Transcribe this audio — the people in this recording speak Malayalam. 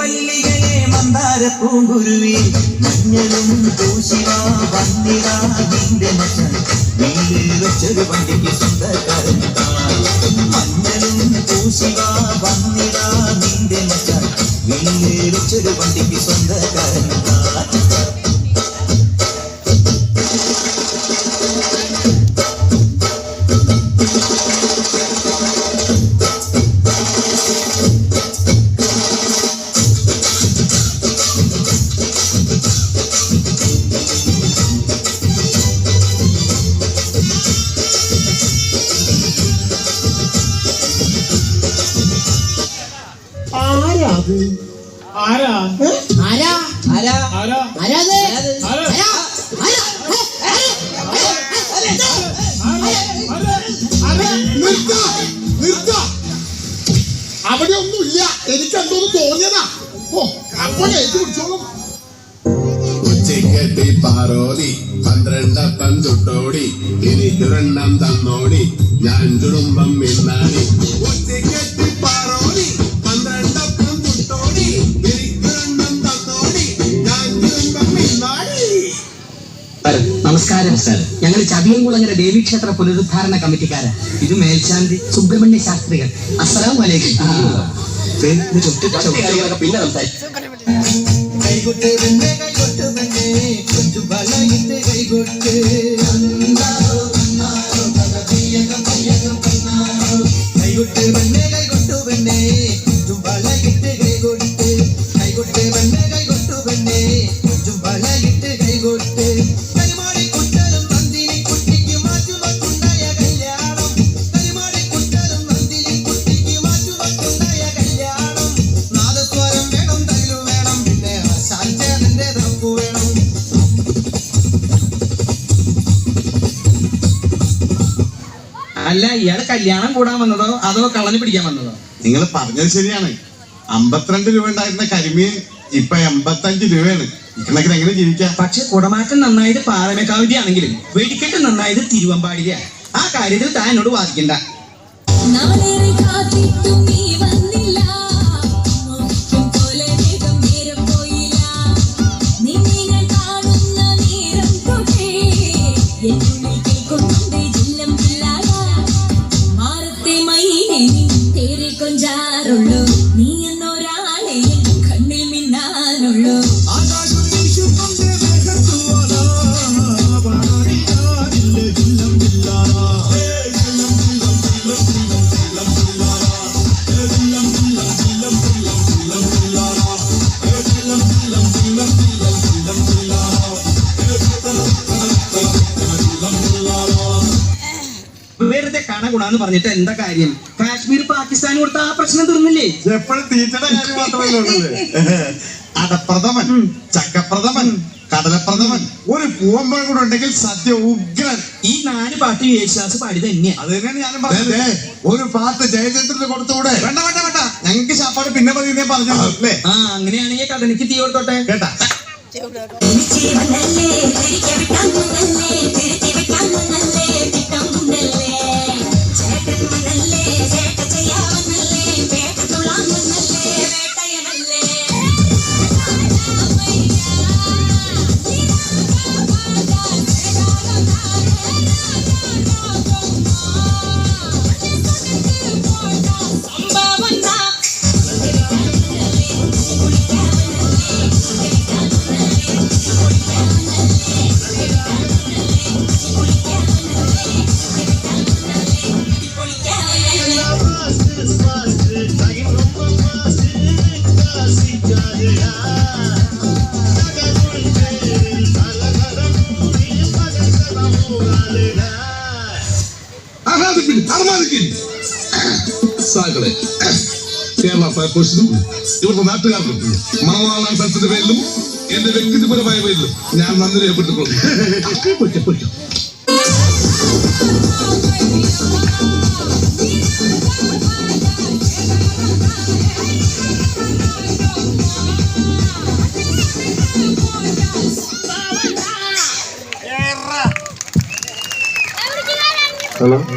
മല്ലികയെ മന്ദാര പൂങ്കുരുവി മഞ്ഞളും പൂശിവ വന്നിട നിന്റെ മച്ചൻ വീട്ടിൽ വെച്ചൊരു വണ്ടിക്ക് സ്വന്തക്കാരൻ മഞ്ഞളും പൂശിവ വന്നിട നിന്റെ മച്ചൻ വീട്ടിൽ വെച്ചൊരു വണ്ടിക്ക് സ്വന്തക്കാരൻ അവിടെ ഒന്നുമില്ല, എനിക്ക് എന്തോന്ന് തോന്നിയതാ. ഓ അപ്പോൾ എഴുതി പിടിച്ചോളും. ഉച്ചക്കെട്ടി പാറോടി 12 തൊട്ടോടി എനിക്കൊരെണ്ണം തന്നോടി ഞാൻ കുടുംബം മിന്നാടി. ഉച്ചക്കെട്ടി പാറോടി 12 തൊട്ടോടി എനിക്കൊരെണ്ണം തന്നോടി ഞാൻ കുടുംബം മിന്നാടി. നമസ്കാരം സാർ, ഞങ്ങൾ ചതിയൻകുളങ്ങര ദേവീക്ഷേത്ര പുനരുദ്ധാരണ കമ്മിറ്റിക്കാരാ. ഇത് മേൽശാന്തി സുബ്രഹ്മണ്യ ശാസ്ത്രികൾ. അസ്സലാമു അലൈക്കും. പിന്നെ സംസാരിക്കും. കൈകൊട്ട് വെണ്ണേ കൈകൊട്ട് വെണ്ണേ കൊച്ചു വളയിട്ട് കൈകൊട്ട് കൈകൊട്ട് വെണ്ണേ കൈകൊട്ടു വെണ്ണേ കൊച്ചു വളയിട്ട് കൈകൊട്ട് കൈകൊട്ട് വെണ്ണേ കൈകൊട്ടു വെണ്ണേ കൊച്ചു വളയിട്ട് കൈകൊട്ട് കരിമാടി കുട്ടലും നന്ദിനി കുട്ടിക്ക് മാറ്റുമൊട്ടുണ്ടായ കല്യാണം കരിമാടി കുട്ടലും നന്ദിനി കുട്ടിക്ക് മാറ്റുമൊട്ടുണ്ടായ കല്യാണം നാദസ്വരം വേണം തകിലു വേണം പിന്നെ സാഞ്ചേതന്റെ തപ്പു വേണം. അല്ല, ഇയാള് കല്യാണം കൂടാൻ വന്നതോ അതോ കളഞ്ഞു പിടിക്കാൻ വന്നതോ? നിങ്ങൾ പറഞ്ഞത് ശരിയാണ്. 52 രൂപ ഉണ്ടായിരുന്ന കരിമീൻ ഇപ്പൊ 85 രൂപയാണ്. ഇക്കണക്കിന് എങ്ങനെ ജീവിക്കാം? പക്ഷെ കുടമാറ്റം നന്നായത് പാറമേക്കാവിന്റെ വെടിക്കെട്ട് നന്നായത് തിരുവമ്പാടിയ. ആ കാര്യത്തിൽ താൻ എന്നോട് വാദിക്കണ്ട. നീ എന്നൊരാളെ കണ്ണിൽ മിന്നാനുള്ളൂ. വെറുതെ കണ ഗുണാന്ന് പറഞ്ഞിട്ട് എന്താ കാര്യം? കാശ്മീർ പാകിസ്ഥാൻ കൊടുത്ത ആ പ്രശ്നം തീർന്നില്ലേ? എപ്പോഴും തീറ്റയുടെ കാര്യം മാത്രമല്ലേ ഉള്ളത്. അടപ്രഥമൻ, ചക്കപ്രഥമൻ, കടലപ്രഥമൻ, ഒരു പൂവമ്പഴം കൂടെ ഉണ്ടെങ്കിൽ സദ്യ ഉഗ്രൻ. ഈ 4 പാട്ട് യേശുദാസ് പാടി തന്നെയാ. അത് തന്നെയാണ് ഞാനും പറഞ്ഞത്. ഒരു പാട്ട് ജയചന്ദ്രന് കൊടുത്തുകൂടെ? വേണ്ട വേണ്ട വേണ്ട, ഞങ്ങൾക്ക് ശാപ്പാട് പിന്നെ മതി പറഞ്ഞു അല്ലേ? ആ, അങ്ങനെയാണെങ്കിൽ കഥനിക്ക് തീ കൊടുത്തോട്ടെ കേട്ടാ. കേരള ഫയർഫോഴ്സിനും ഇവിടുത്തെ നാട്ടുകാർക്കും മണവാളാൻ സ്ഥലത്തിന്റെ പേരിലും എന്റെ വ്യക്തിപരമായ പേരിലും ഞാൻ നന്ദി രേഖപ്പെടുത്തിക്കൊള്ളുന്നു. Hello?